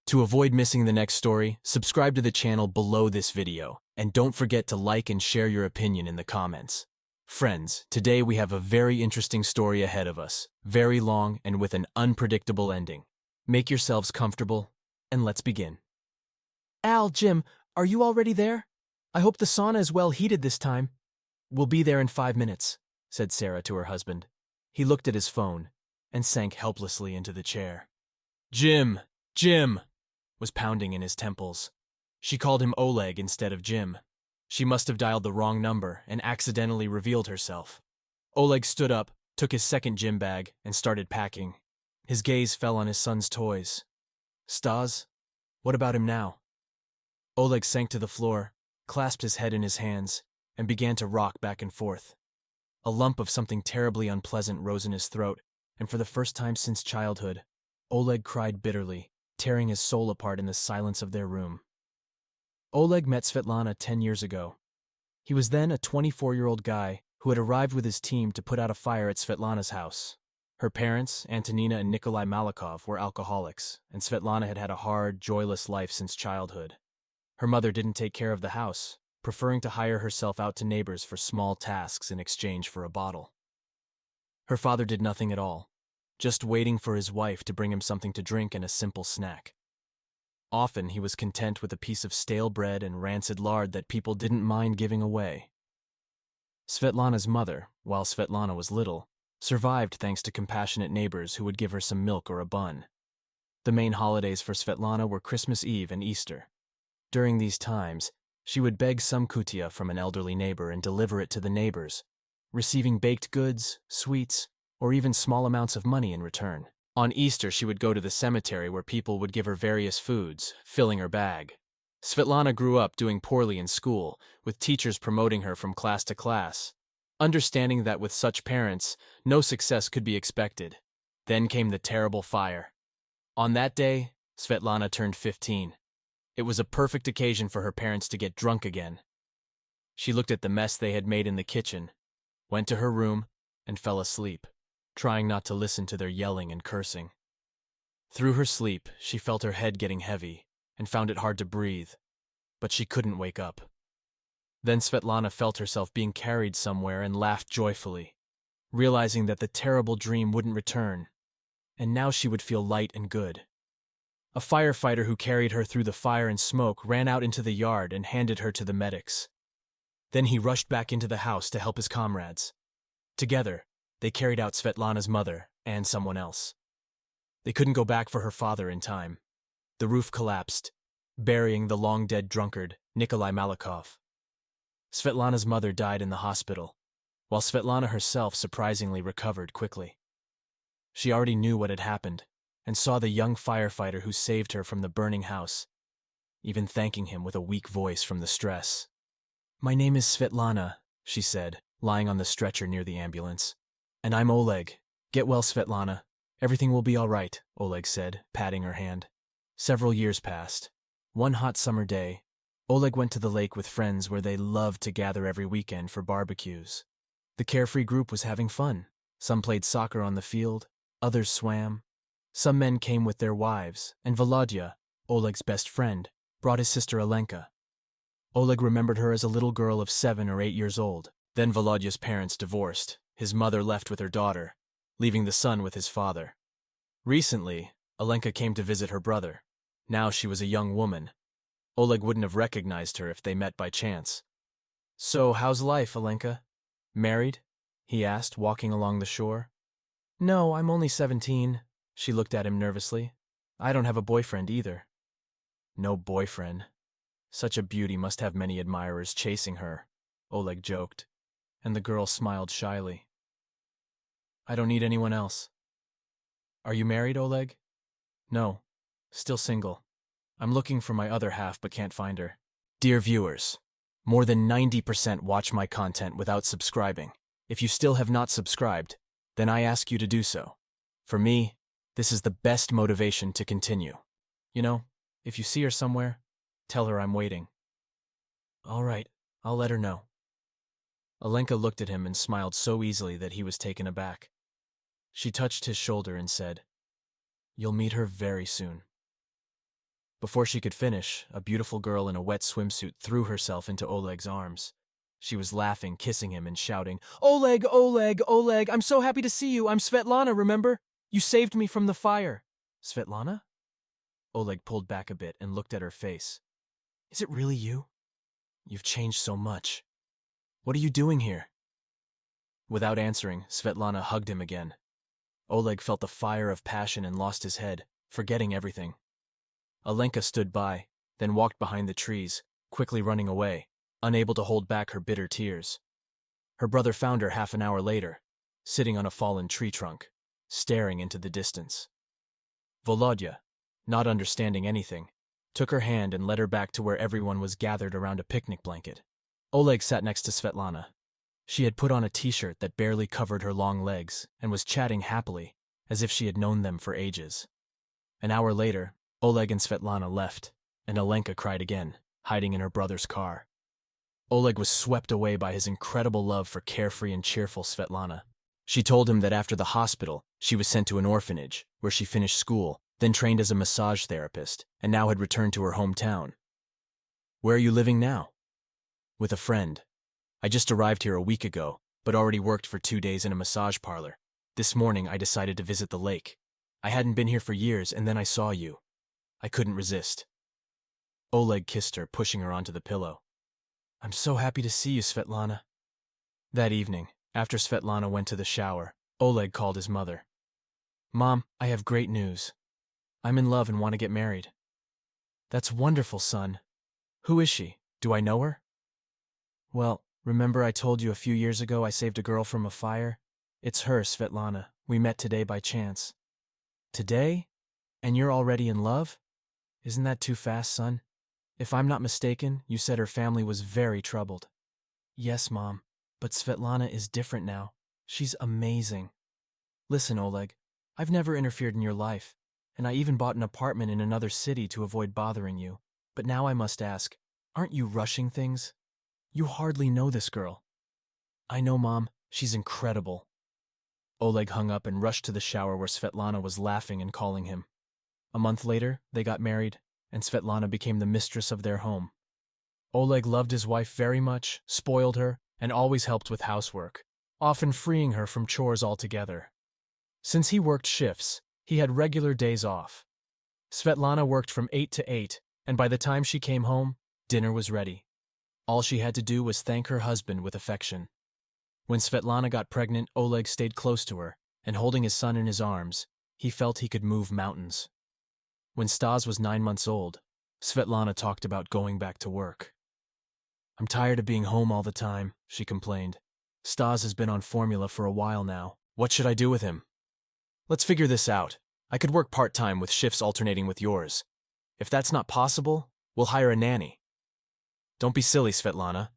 To avoid missing the next story, subscribe to the channel below this video, and don't forget to like and share your opinion in the comments. Friends, today we have a very interesting story ahead of us, very long and with an unpredictable ending. Make yourselves comfortable, and let's begin. Al, Jim, are you already there? I hope the sauna is well heated this time. We'll be there in 5 minutes, said Sarah to her husband. He looked at his phone and sank helplessly into the chair. Jim! Was pounding in his temples. She called him Oleg instead of Jim. She must have dialed the wrong number and accidentally revealed herself. Oleg stood up, took his second gym bag, and started packing. His gaze fell on his son's toys. Stas? What about him now? Oleg sank to the floor, clasped his head in his hands, and began to rock back and forth. A lump of something terribly unpleasant rose in his throat, and for the first time since childhood, Oleg cried bitterly, tearing his soul apart in the silence of their room. Oleg met Svetlana 10 years ago. He was then a 24-year-old guy who had arrived with his team to put out a fire at Svetlana's house. Her parents, Antonina and Nikolai Malakhov, were alcoholics, and Svetlana had had a hard, joyless life since childhood. Her mother didn't take care of the house, preferring to hire herself out to neighbors for small tasks in exchange for a bottle. Her father did nothing at all, just waiting for his wife to bring him something to drink and a simple snack. Often he was content with a piece of stale bread and rancid lard that people didn't mind giving away. Svetlana's mother, while Svetlana was little, survived thanks to compassionate neighbors who would give her some milk or a bun. The main holidays for Svetlana were Christmas Eve and Easter. During these times, she would beg some kutia from an elderly neighbor and deliver it to the neighbors, receiving baked goods, sweets, or even small amounts of money in return. On Easter, she would go to the cemetery where people would give her various foods, filling her bag. Svetlana grew up doing poorly in school, with teachers promoting her from class to class. Understanding that with such parents, no success could be expected. Then came the terrible fire. On that day, Svetlana turned 15. It was a perfect occasion for her parents to get drunk again. She looked at the mess they had made in the kitchen, went to her room, and fell asleep, trying not to listen to their yelling and cursing. Through her sleep, she felt her head getting heavy and found it hard to breathe, but she couldn't wake up. Then Svetlana felt herself being carried somewhere and laughed joyfully, realizing that the terrible dream wouldn't return, and now she would feel light and good. A firefighter who carried her through the fire and smoke ran out into the yard and handed her to the medics. Then he rushed back into the house to help his comrades. Together, they carried out Svetlana's mother and someone else. They couldn't go back for her father in time. The roof collapsed, burying the long-dead drunkard, Nikolai Malakhov. Svetlana's mother died in the hospital, while Svetlana herself surprisingly recovered quickly. She already knew what had happened, and saw the young firefighter who saved her from the burning house, even thanking him with a weak voice from the stress. "My name is Svetlana," she said, lying on the stretcher near the ambulance. "And I'm Oleg. Get well, Svetlana. Everything will be all right," Oleg said, patting her hand. Several years passed. One hot summer day, Oleg went to the lake with friends where they loved to gather every weekend for barbecues. The carefree group was having fun. Some played soccer on the field, others swam. Some men came with their wives, and Volodya, Oleg's best friend, brought his sister Alenka. Oleg remembered her as a little girl of 7 or 8 years old. Then Volodya's parents divorced. His mother left with her daughter, leaving the son with his father. Recently, Alenka came to visit her brother. Now she was a young woman. Oleg wouldn't have recognized her if they met by chance. "So, how's life, Alenka? Married?" he asked, walking along the shore. "No, I'm only 17. She looked at him nervously. "I don't have a boyfriend either." "No boyfriend. Such a beauty must have many admirers chasing her," Oleg joked, and the girl smiled shyly. "I don't need anyone else." "Are you married, Oleg?" "No, still single. I'm looking for my other half but can't find her." Dear viewers, more than 90% watch my content without subscribing. If you still have not subscribed, then I ask you to do so. For me, this is the best motivation to continue. You know, if you see her somewhere, tell her I'm waiting. "All right, I'll let her know." Alenka looked at him and smiled so easily that he was taken aback. She touched his shoulder and said, "You'll meet her very soon." Before she could finish, a beautiful girl in a wet swimsuit threw herself into Oleg's arms. She was laughing, kissing him, and shouting, "Oleg, Oleg, Oleg, I'm so happy to see you. I'm Svetlana, remember? You saved me from the fire." "Svetlana?" Oleg pulled back a bit and looked at her face. "Is it really you? You've changed so much. What are you doing here?" Without answering, Svetlana hugged him again. Oleg felt the fire of passion and lost his head, forgetting everything. Alenka stood by, then walked behind the trees, quickly running away, unable to hold back her bitter tears. Her brother found her half an hour later, sitting on a fallen tree trunk, staring into the distance. Volodya, not understanding anything, took her hand and led her back to where everyone was gathered around a picnic blanket. Oleg sat next to Svetlana. She had put on a t-shirt that barely covered her long legs and was chatting happily, as if she had known them for ages. An hour later, Oleg and Svetlana left, and Alenka cried again, hiding in her brother's car. Oleg was swept away by his incredible love for carefree and cheerful Svetlana. She told him that after the hospital, she was sent to an orphanage, where she finished school, then trained as a massage therapist, and now had returned to her hometown. "Where are you living now?" "With a friend. I just arrived here a week ago, but already worked for 2 days in a massage parlor. This morning I decided to visit the lake. I hadn't been here for years, and then I saw you. I couldn't resist." Oleg kissed her, pushing her onto the pillow. "I'm so happy to see you, Svetlana." That evening, after Svetlana went to the shower, Oleg called his mother. "Mom, I have great news. I'm in love and want to get married." "That's wonderful, son. Who is she? Do I know her?" "Well, remember I told you a few years ago I saved a girl from a fire? It's her, Svetlana. We met today by chance." "Today? And you're already in love? Isn't that too fast, son? If I'm not mistaken, you said her family was very troubled." "Yes, Mom, but Svetlana is different now. She's amazing. Listen, Oleg, I've never interfered in your life, and I even bought an apartment in another city to avoid bothering you. But now I must ask, aren't you rushing things? You hardly know this girl." "I know, Mom. She's incredible." Oleg hung up and rushed to the shower where Svetlana was laughing and calling him. A month later, they got married, and Svetlana became the mistress of their home. Oleg loved his wife very much, spoiled her, and always helped with housework, often freeing her from chores altogether. Since he worked shifts, he had regular days off. Svetlana worked from 8 to 8, and by the time she came home, dinner was ready. All she had to do was thank her husband with affection. When Svetlana got pregnant, Oleg stayed close to her, and holding his son in his arms, he felt he could move mountains. When Stas was 9 months old, Svetlana talked about going back to work. "I'm tired of being home all the time," she complained. "Stas has been on formula for a while now. What should I do with him?" "Let's figure this out. I could work part-time with shifts alternating with yours. If that's not possible, we'll hire a nanny." "Don't be silly, Svetlana.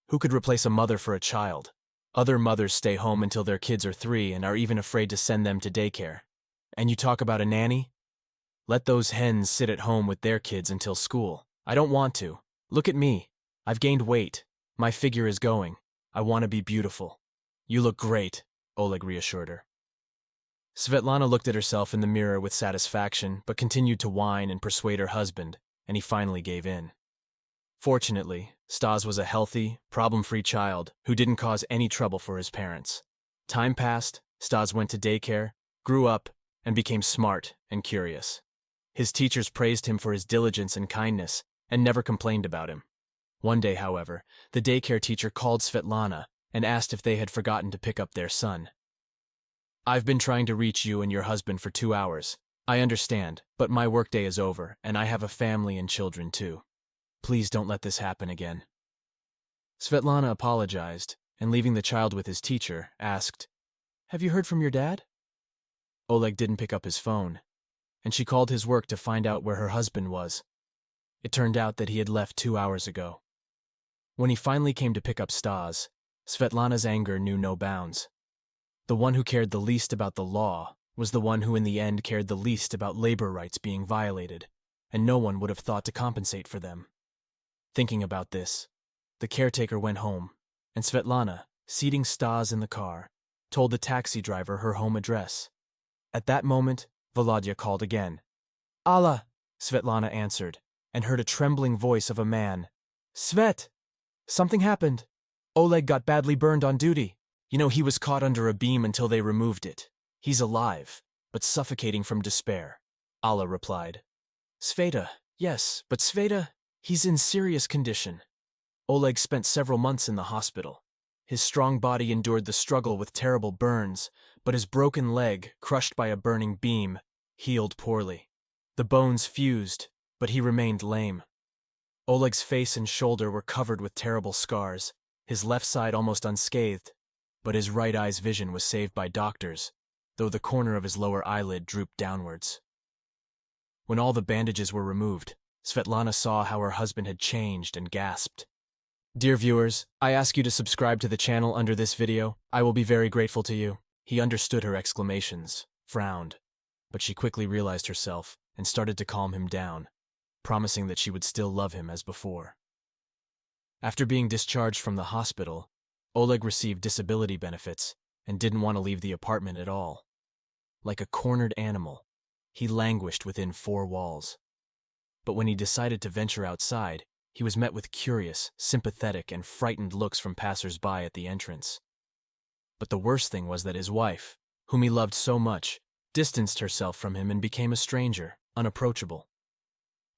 Who could replace a mother for a child? Other mothers stay home until their kids are 3 and are even afraid to send them to daycare. And you talk about a nanny? Let those hens sit at home with their kids until school. I don't want to. Look at me. I've gained weight. My figure is going. I want to be beautiful." "You look great," Oleg reassured her. Svetlana looked at herself in the mirror with satisfaction, but continued to whine and persuade her husband, and he finally gave in. Fortunately, Stas was a healthy, problem-free child who didn't cause any trouble for his parents. Time passed, Stas went to daycare, grew up, and became smart and curious. His teachers praised him for his diligence and kindness, and never complained about him. One day, however, the daycare teacher called Svetlana and asked if they had forgotten to pick up their son. "I've been trying to reach you and your husband for 2 hours. I understand, but my workday is over, and I have a family and children too. Please don't let this happen again." Svetlana apologized, and leaving the child with his teacher, asked, "Have you heard from your dad?" Oleg didn't pick up his phone, and she called his work to find out where her husband was. It turned out that he had left 2 hours ago. When he finally came to pick up Stas, Svetlana's anger knew no bounds. The one who cared the least about the law was the one who in the end cared the least about labor rights being violated, and no one would have thought to compensate for them. Thinking about this, the caretaker went home, and Svetlana, seating Stas in the car, told the taxi driver her home address. At that moment, Volodya called again. "Allah!" Svetlana answered, and heard a trembling voice of a man. Svet! Something happened. Oleg got badly burned on duty. You know, he was caught under a beam until they removed it. He's alive, but suffocating from despair, Alla replied. Sveta, yes, but Sveta, he's in serious condition. Oleg spent several months in the hospital. His strong body endured the struggle with terrible burns, but his broken leg, crushed by a burning beam, healed poorly. The bones fused, but he remained lame. Oleg's face and shoulder were covered with terrible scars, his left side almost unscathed, but his right eye's vision was saved by doctors, though the corner of his lower eyelid drooped downwards. When all the bandages were removed, Svetlana saw how her husband had changed and gasped. Dear viewers, I ask you to subscribe to the channel under this video. I will be very grateful to you. He understood her exclamations, frowned, but she quickly realized herself and started to calm him down, promising that she would still love him as before. After being discharged from the hospital, Oleg received disability benefits and didn't want to leave the apartment at all. Like a cornered animal, he languished within four walls. But when he decided to venture outside, he was met with curious, sympathetic, and frightened looks from passers-by at the entrance. But the worst thing was that his wife, whom he loved so much, distanced herself from him and became a stranger, unapproachable.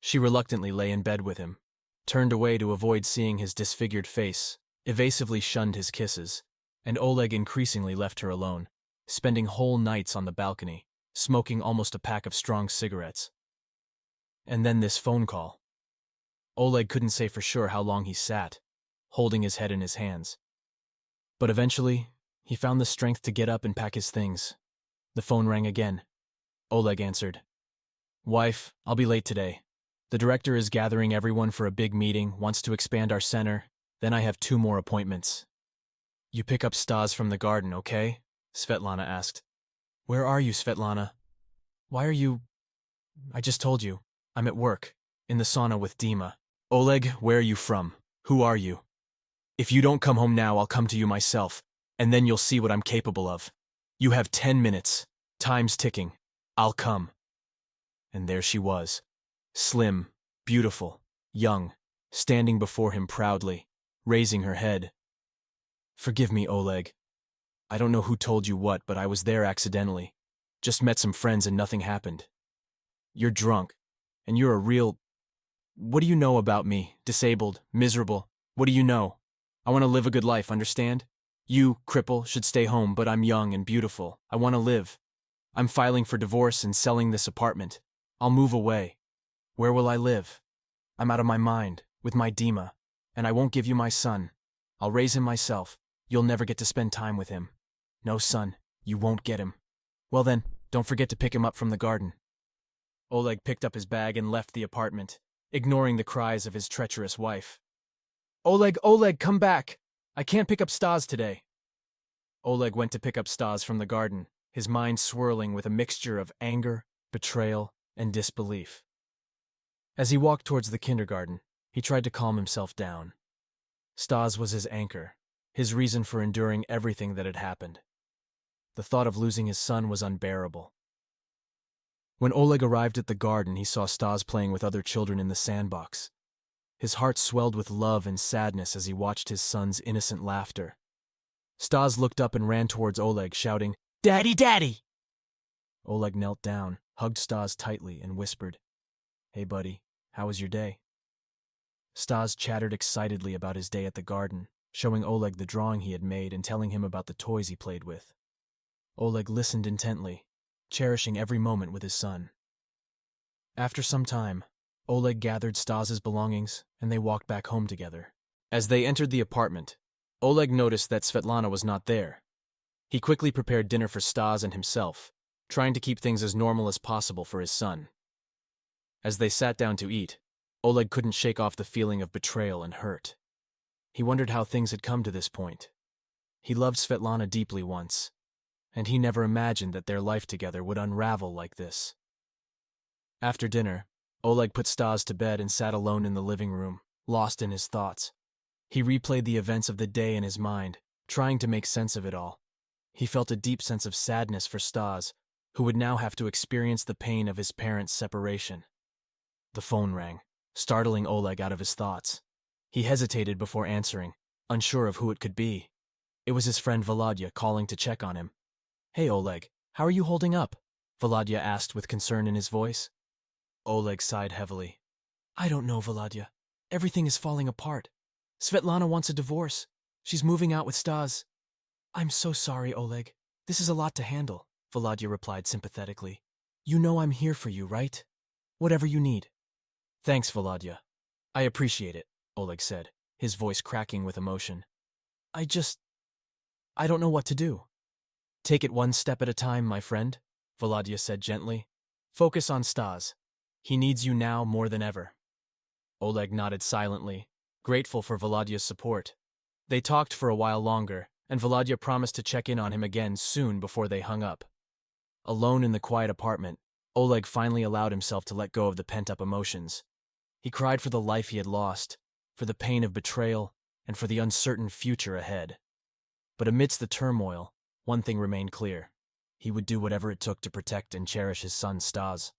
She reluctantly lay in bed with him, turned away to avoid seeing his disfigured face, evasively shunned his kisses, and Oleg increasingly left her alone, spending whole nights on the balcony, smoking almost a pack of strong cigarettes. And then this phone call. Oleg couldn't say for sure how long he sat, holding his head in his hands. But eventually, he found the strength to get up and pack his things. The phone rang again. Oleg answered. Wife, I'll be late today. The director is gathering everyone for a big meeting, wants to expand our center, then I have 2 more appointments. You pick up Stas from the garden, okay? Svetlana asked. Where are you, Svetlana? Why are you... I just told you. I'm at work, in the sauna with Dima. Oleg, where are you from? Who are you? If you don't come home now, I'll come to you myself, and then you'll see what I'm capable of. You have 10 minutes. Time's ticking. I'll come. And there she was, slim, beautiful, young, standing before him proudly, raising her head. Forgive me, Oleg. I don't know who told you what, but I was there accidentally. Just met some friends and nothing happened. You're drunk, and you're a real... What do you know about me? Disabled, miserable. What do you know? I want to live a good life, understand? You, cripple, should stay home, but I'm young and beautiful. I want to live. I'm filing for divorce and selling this apartment. I'll move away. Where will I live? I'm out of my mind, with my Dima, and I won't give you my son. I'll raise him myself. You'll never get to spend time with him. No, son, you won't get him. Well then, don't forget to pick him up from the garden. Oleg picked up his bag and left the apartment, ignoring the cries of his treacherous wife. Oleg, come back! I can't pick up Stas today. Oleg went to pick up Stas from the garden, his mind swirling with a mixture of anger, betrayal, and disbelief. As he walked towards the kindergarten, he tried to calm himself down. Stas was his anchor, his reason for enduring everything that had happened. The thought of losing his son was unbearable. When Oleg arrived at the garden, he saw Stas playing with other children in the sandbox. His heart swelled with love and sadness as he watched his son's innocent laughter. Stas looked up and ran towards Oleg, shouting, "Daddy, Daddy!" Oleg knelt down, hugged Stas tightly, and whispered, "Hey, buddy, how was your day?" Stas chattered excitedly about his day at the garden, showing Oleg the drawing he had made and telling him about the toys he played with. Oleg listened intently, cherishing every moment with his son. After some time, Oleg gathered Stas's belongings and they walked back home together. As they entered the apartment, Oleg noticed that Svetlana was not there. He quickly prepared dinner for Stas and himself, trying to keep things as normal as possible for his son. As they sat down to eat, Oleg couldn't shake off the feeling of betrayal and hurt. He wondered how things had come to this point. He loved Svetlana deeply once, and he never imagined that their life together would unravel like this. After dinner, Oleg put Stas to bed and sat alone in the living room, lost in his thoughts. He replayed the events of the day in his mind, trying to make sense of it all. He felt a deep sense of sadness for Stas, who would now have to experience the pain of his parents' separation. The phone rang. startling Oleg out of his thoughts. He hesitated before answering, unsure of who it could be. It was his friend Volodya calling to check on him. "Hey Oleg, how are you holding up?" Volodya asked with concern in his voice. Oleg sighed heavily. "I don't know, Volodya. Everything is falling apart. Svetlana wants a divorce. She's moving out with Stas." "I'm so sorry, Oleg. This is a lot to handle," Volodya replied sympathetically. "You know I'm here for you, right? Whatever you need." "Thanks, Volodya. I appreciate it," Oleg said, his voice cracking with emotion. I don't know what to do." "Take it one step at a time, my friend," Volodya said gently. "Focus on Stas. He needs you now more than ever." Oleg nodded silently, grateful for Volodya's support. They talked for a while longer, and Volodya promised to check in on him again soon before they hung up. Alone in the quiet apartment, Oleg finally allowed himself to let go of the pent-up emotions. He cried for the life he had lost, for the pain of betrayal, and for the uncertain future ahead. But amidst the turmoil, one thing remained clear. He would do whatever it took to protect and cherish his son Stas.